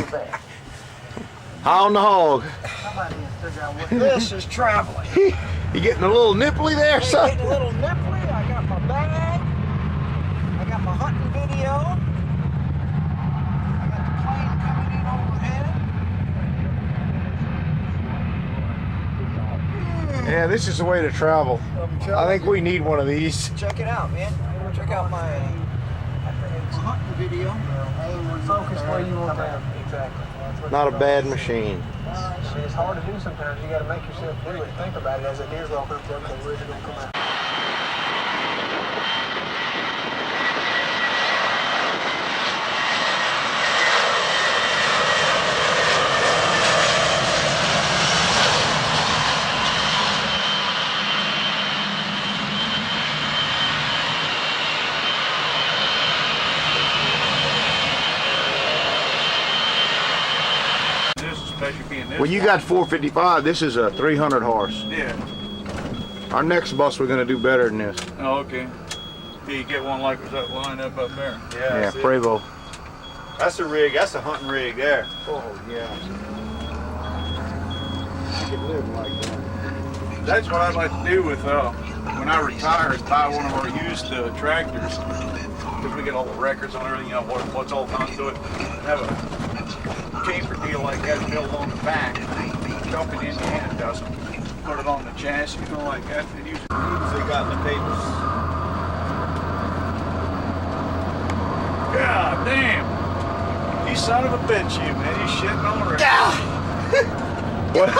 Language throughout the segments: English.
High on the hog. Somebody needs to figure out what this is traveling. You getting a little nipply there, son? Getting a little nipply. I got my bag. I got my hunting video. I got the plane coming in overhead. Yeah, this is the way to travel. I think we need one of these. Check it out, man. Check out my hunting video. Focus where you want that. Exactly. Not a bad machine. It's hard to do sometimes. You got to make yourself do it. Think about it as a deer's walking up there. Where's it going to come out? Well, you got 455. This is a 300 horse. Yeah. Our next bus, we're going to do better than this. Oh, okay. Yeah, you get one like that lined up there. Yeah, Prevo. That's a rig. That's a hunting rig there. Oh, yeah. You can live like that. That's what I'd like to do with, when I retire, is buy one of our used tractors. Because we get all the records on everything, you know, what's all done to it. Have a camper deal like that built on the back. Dump it in Indiana does them. Put it on the chassis, you know, like that. And use it. So you got the papers. God damn! You son of a bitch, you man! You shitting on her. What?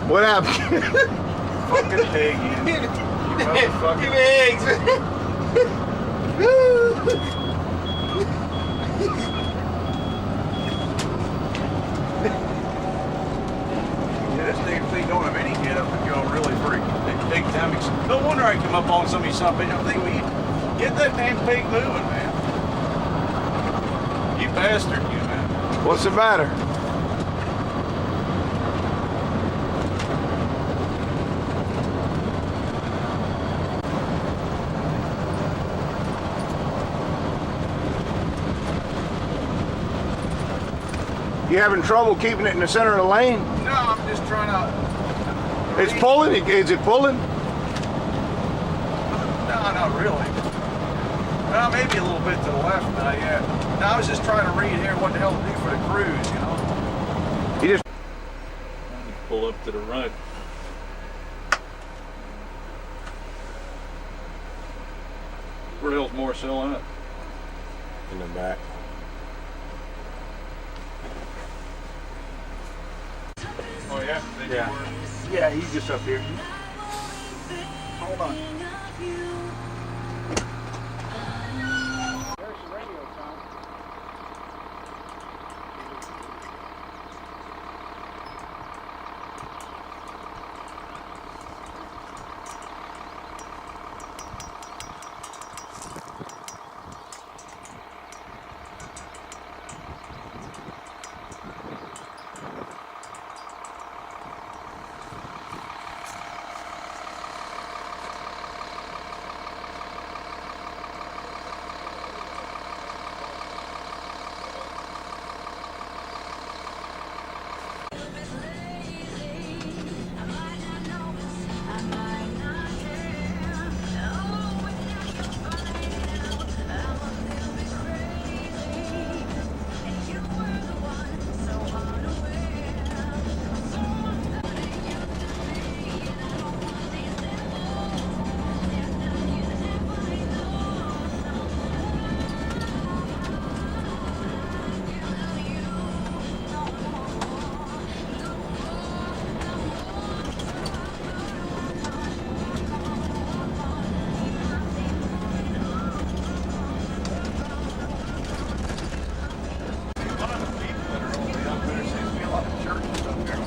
What happened? Fucking pig, you. You motherfucking eggs. This damn thing don't have any get up and go really free. Big time. No wonder I come up on some of these something. I think we get that damn pig moving, man. You bastard, you man. What's the matter? You having trouble keeping it in the center of the lane? No, I'm just trying to... It's pulling? Is it pulling? No, not really. Well, maybe a little bit to the left, not yet. No, I was just trying to read here what the hell to do for the cruise, you know? You just... Pull up to the right. Where the hell's Marcel at? In the back. Oh, yeah? Yeah, he's just up here. Hold on. There's the radio sound.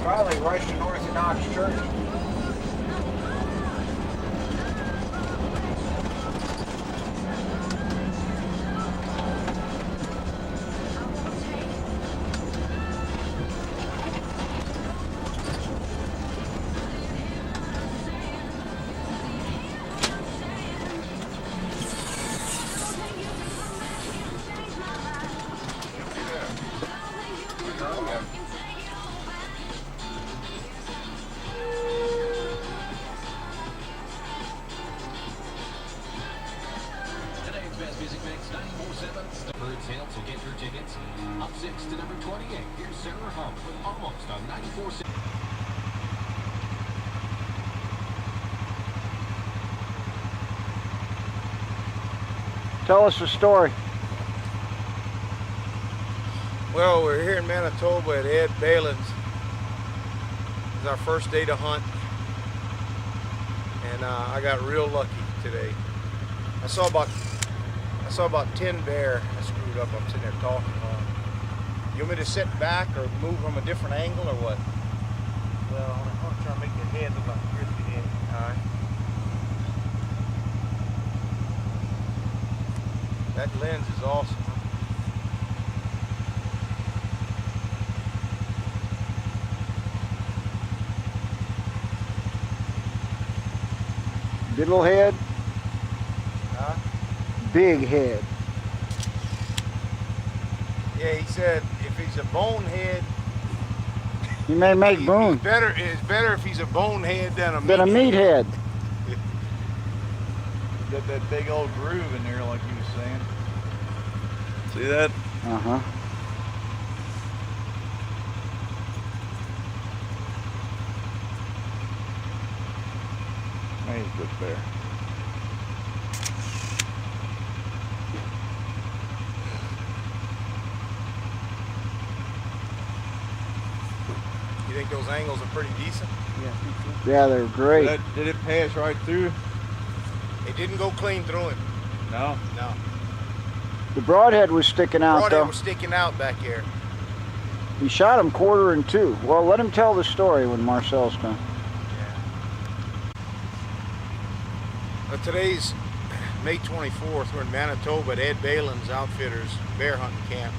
Probably Russian Orthodox Church. 6 to number 28. Here's Sarah Hump with Almost on 94.6. Tell us the story. Well, we're here in Manitoba at Ed Balin's. It's our first day to hunt, and I got real lucky today. I saw about 10 bear. I screwed up. I'm sitting there talking. You want me to sit back or move from a different angle or what? Well, I'm gonna try to make your head look like a grizzly head. All right. That lens is awesome. Good little head. Huh? Big head. Yeah, he said if he's a bonehead, You may make boom. it's better if he's a bonehead than a Than a meathead. Got that big old groove in there, like you was saying. See that? Uh-huh. Man, he's a good bear. You think those angles are pretty decent? Yeah, they're great. Did it pass right through? It didn't go clean through him. No. No. The broadhead was sticking out, Broadhead though. was sticking out back here. He shot him 1/4 and 2. Well, let him tell the story when Marcel's done. But today's May 24th. We're in Manitoba at Ed Balin's Outfitters bear hunting camp.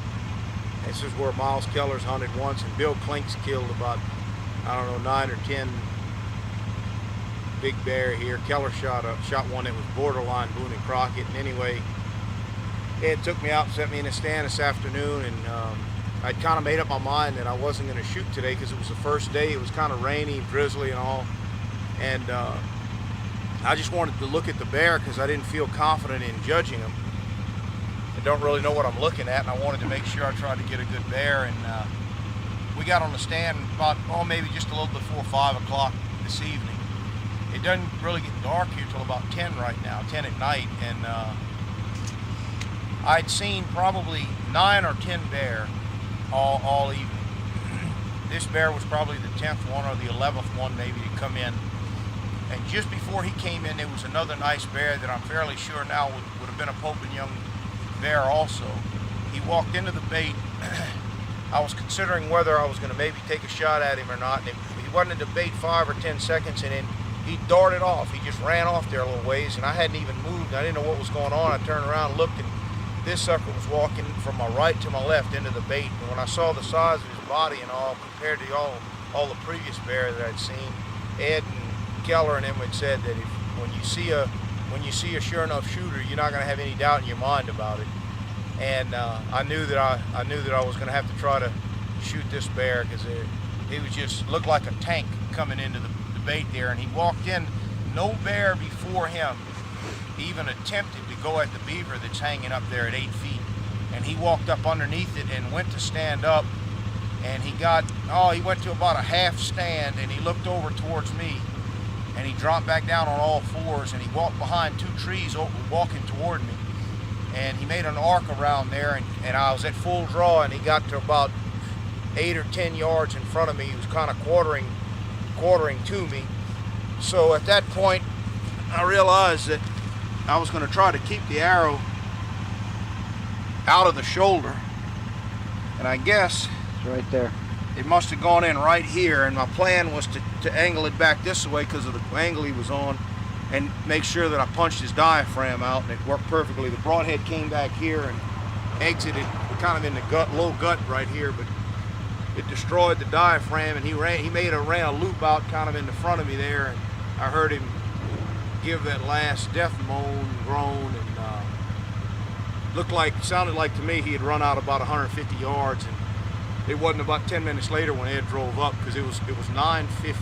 This is where Miles Keller's hunted once, and Bill Klink's killed about, I don't know, 9 or 10 big bear here. Keller shot one that was borderline Boone and Crockett. And anyway, Ed took me out and set me in a stand this afternoon, and I'd kind of made up my mind that I wasn't going to shoot today because it was the first day. It was kind of rainy, drizzly and all, and I just wanted to look at the bear because I didn't feel confident in judging him. I don't really know what I'm looking at, and I wanted to make sure I tried to get a good bear. And we got on the stand about, maybe just a little before 5 o'clock this evening. It doesn't really get dark here till about 10 right now, 10 at night, and I'd seen probably 9 or 10 bear all evening. This bear was probably the 10th one or the 11th one maybe to come in. And just before he came in, there was another nice bear that I'm fairly sure now would have been a Pope and Young bear also. He walked into the bait. I was considering whether I was going to maybe take a shot at him or not. And he wasn't in the bait 5 or 10 seconds, and then he darted off. He just ran off there a little ways, and I hadn't even moved. I didn't know what was going on. I turned around and looked, and this sucker was walking from my right to my left into the bait. And when I saw the size of his body and all compared to all the previous bear that I'd seen, Ed and Keller and them had said that when you see a sure enough shooter, you're not going to have any doubt in your mind about it. And I knew that I was going to have to try to shoot this bear because it was just looked like a tank coming into the bait there. And he walked in. No bear before him even attempted to go at the beaver that's hanging up there at 8 feet. And he walked up underneath it and went to stand up. And he went to about a half stand, and he looked over towards me. And he dropped back down on all fours, and he walked behind 2 trees walking toward me. And he made an arc around there, and I was at full draw, and he got to about 8 or 10 yards in front of me. He was kind of quartering to me. So at that point, I realized that I was going to try to keep the arrow out of the shoulder. And I guess It's right there. it must have gone in right here, and my plan was to angle it back this way because of the angle he was on, and make sure that I punched his diaphragm out, and it worked perfectly. The broadhead came back here and exited kind of in the low gut right here, but it destroyed the diaphragm, and he ran a loop out kind of in the front of me there, and I heard him give that last death moan, groan, and sounded like to me he had run out about 150 yards, and it wasn't about 10 minutes later when Ed drove up, because it was 9:50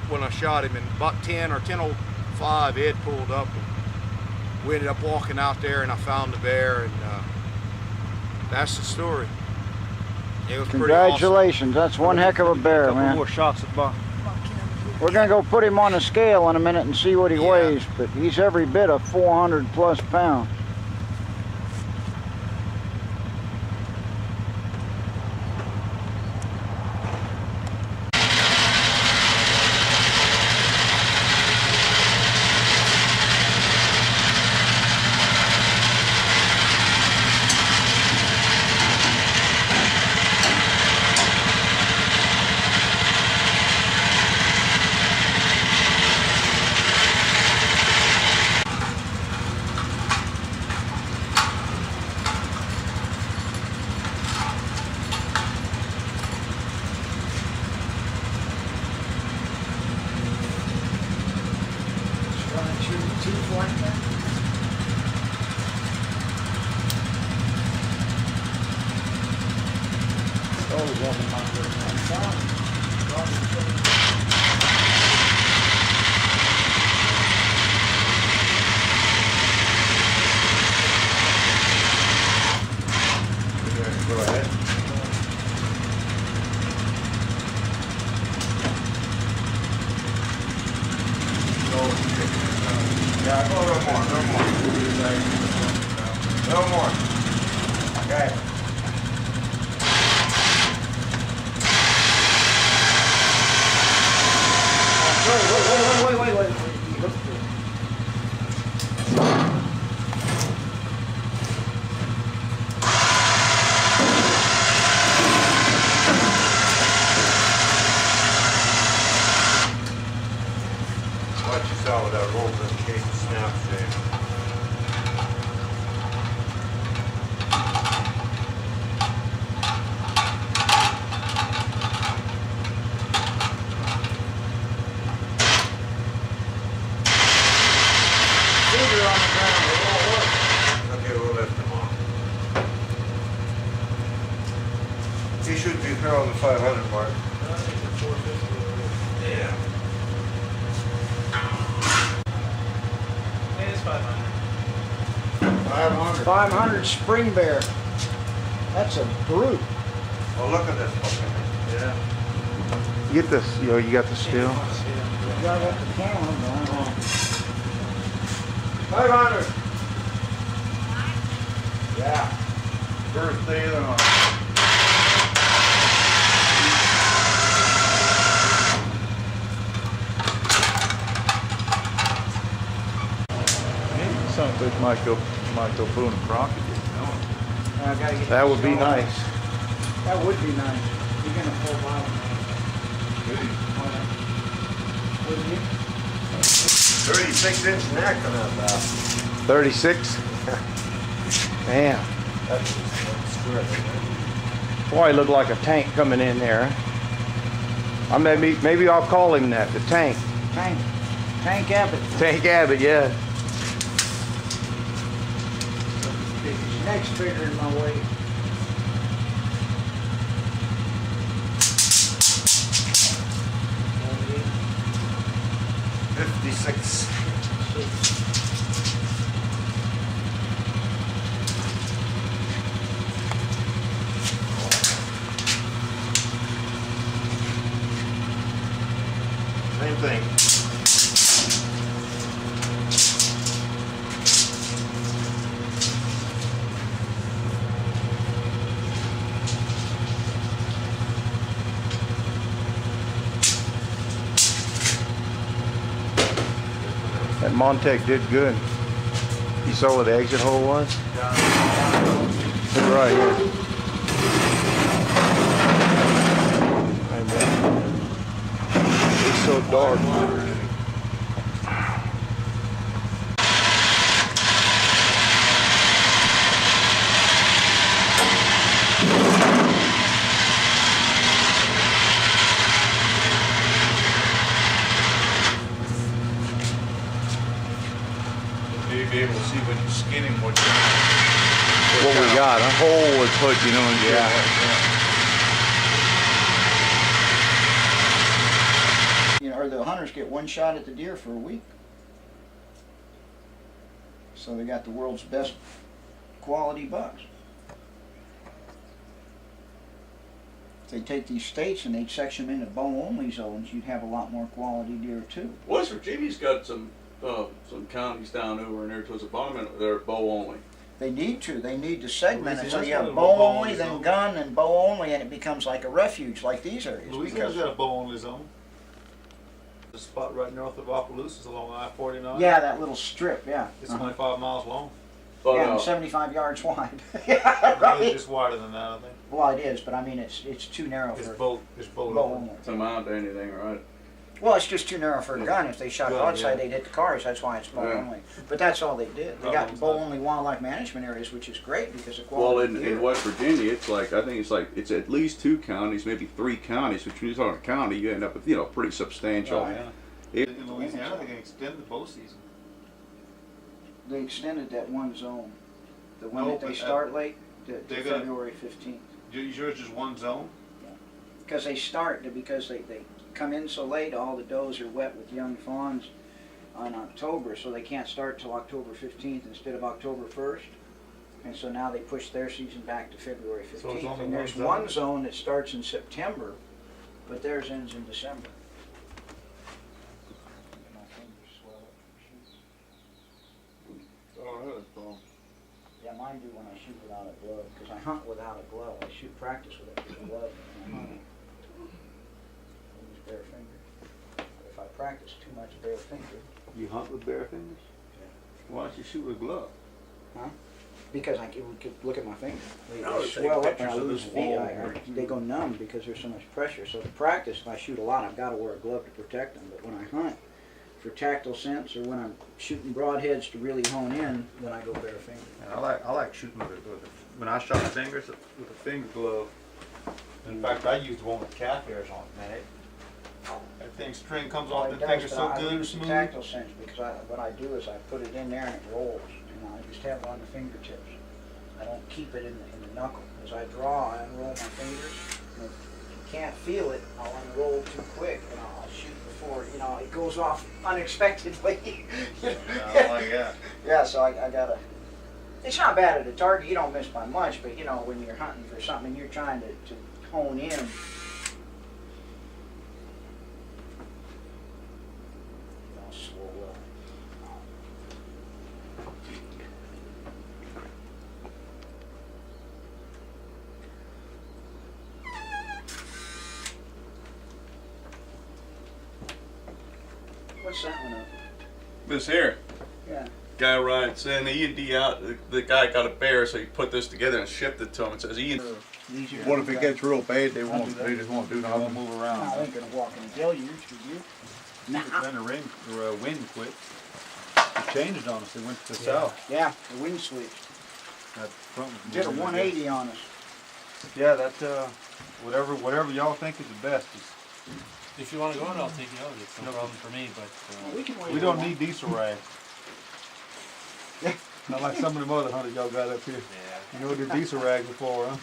when I shot him, and about 10 or 10:05 Ed pulled up, and we ended up walking out there, and I found the bear, and that's the story. It was pretty Congratulations, that's one heck of a bear, Couple man. more shots at the bar. We're gonna go put him on a scale in a minute and see what he Yeah. weighs, but he's every bit of 400 plus pounds. Go ahead. Yeah, go a little more, a little more. Okay. Wait. What you saw with that roll in case it snaps there. Okay, we'll lift him off. He should be around the 500 mark. Yeah. It is 500. 500. 500 spring bear. That's a brute. Oh, look at this fucking. Yeah. You get this, you got the steel. You gotta let the camera go. 500. Yeah. Birthday of the month. Something like Michael Boone and Crockett did, you know? I gotta get That this would be going. nice. That would be nice. You're gonna pull bottom. Wouldn't you? 36-inch neck on that valve. 36? Damn. Boy, he looked like a tank coming in there. Maybe I'll call him that, the tank. Tank Abbott. Tank Abbott, yeah. His neck's bigger than my weight. $56. Same thing. That Montec did good. You saw where the exit hole was? Look right here. It's so dark. Maybe be able to see when you skin him what What we got, a hole would put, you know, You know, or the hunters get one shot at the deer for a week. So they got the world's best quality bucks. they take these states and they'd section them into bow-only zones, you'd have a lot more quality deer too. West Virginia's got some counties down over in there towards the bottom, and they're bow only. They need to. They need to segment it so Louisiana's you got have a bow-only, bow-only then zone. gun, and bow-only, and it becomes like a refuge like these areas. Louisiana's got a bow-only zone. The spot right north of Opelousas along I-49. Yeah, that little strip, yeah. It's 25 miles long. But Yeah, and 75 yards wide. yeah, It's right. just wider than that, I think. Well, it is, but I mean, it's too narrow It's for boat open. bow-only. to mount anything, right? Well, it's just too narrow for a gun. If they shot Gun, broadside, yeah. they'd hit the cars. That's why it's bow-only. But that's all they did. They got bow-only wildlife management areas, which is great because of Well, quality in deer. West Virginia, it's like, I think it's at least 2 counties, maybe 3 counties. Which when you talk a county, you end up with, pretty substantial. Right. In Louisiana, they can extend the bow season. They extended that one zone. The one No, that they but, start late to they're gonna- February 15th. Yours is one zone? Because they come in so late, all the does are wet with young fawns on October, so they can't start till October 15th instead of October 1st. And so now they push their season back to February 15th. So it's only And there's one one zone that starts in September, but theirs ends in December. Yeah, mine do when I shoot without a glove, because I hunt without a glove. I shoot practice with a glove, and I hunt. I use bare fingers. But if I practice too much bare finger, You hunt with bare fingers? Why don't you shoot with a glove? because I could look at my fingers. They I would take swell up and I pictures of lose this feet. wall here. They go numb because there's so much pressure. So to practice, if I shoot a lot, I've got to wear a glove to protect them. But when I hunt, for tactile sense, or when I'm shooting broadheads to really hone in, then I go bare finger. I like shooting with when I shot fingers with a finger glove. In fact, I used one with calf hairs on it, man. That thing string comes off the finger so I good and lose the smooth. tactile sense because what I do is I put it in there and it rolls, and I just have it on the fingertips. I don't keep it in the knuckle. As I draw, I unroll my fingers. And if you can't feel it, I'll unroll too quick, and I'll shoot before it goes off unexpectedly. Yeah, I like that. Yeah, so I gotta. It's not bad at a target. You don't miss by much, but when you're hunting for something and you're trying to hone in. Swole up. What's that one up? This here. Yeah. Guy writes in E&D out, the guy got a bear, so he put this together and shipped it to him. It says What if it gets real bad? They just won't do They won't nothing. move No, around. I ain't gonna walk in a deluge with you. Then the wind quit. It changed on us. It went to the south. Yeah, the wind switched. That front was Did a moving, I 180 on us. guess. Yeah, that whatever y'all think is the best. If you want to go in, I'll take you out. It's no problem for me, but We can wait. We don't need diesel rags. Not like some of the other hunters y'all got up here. yeah. You know the diesel rag before, huh?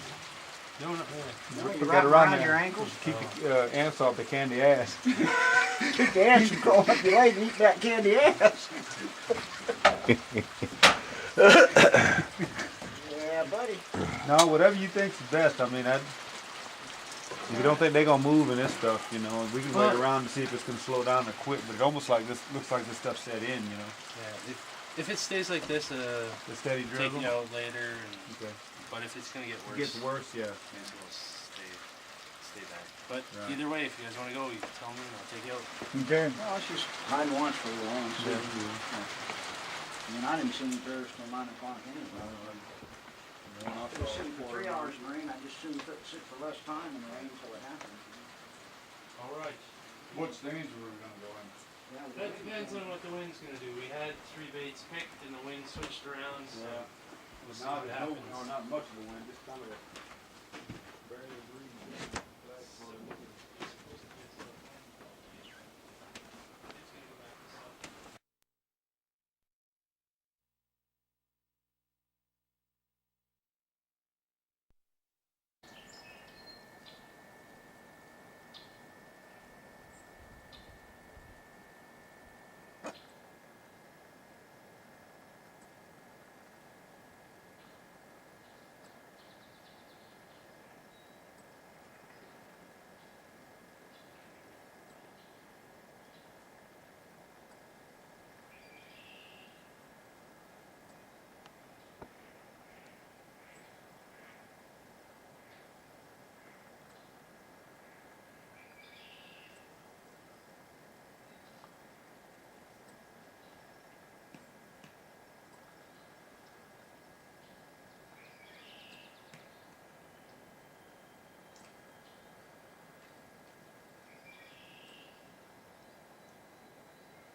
No, not really. No, you Put wrap that around there. your ankles. Keep the ants off the candy ass. Take the ass and crawl up your leg and eat that candy ass. Yeah, buddy. No, whatever you think's best. I mean, if you don't think they're gonna move in this stuff, we can wait around to see if it's gonna slow down or quit. But it almost like this looks like this stuff set in, Yeah. If it stays like this, the steady take drizzle. you out later. Okay. But if it's gonna get It worse, gets worse, yeah. maybe we'll stay back. But Right. either way, if you guys want to go, you tell me and I'll take you out. Okay. Well, it's just time once for a while. And see. I mean, I didn't see any bears till 9 o'clock anyway. I was sitting for 3 hours in the rain. I just soon sit for less time in the rain until it happens. All right. What stage were we gonna go in? Yeah, we That did. depends on what the wind's gonna do. We had 3 baits picked and the wind switched around, so we'll see Now what there's happens. not much of the wind. Just kind of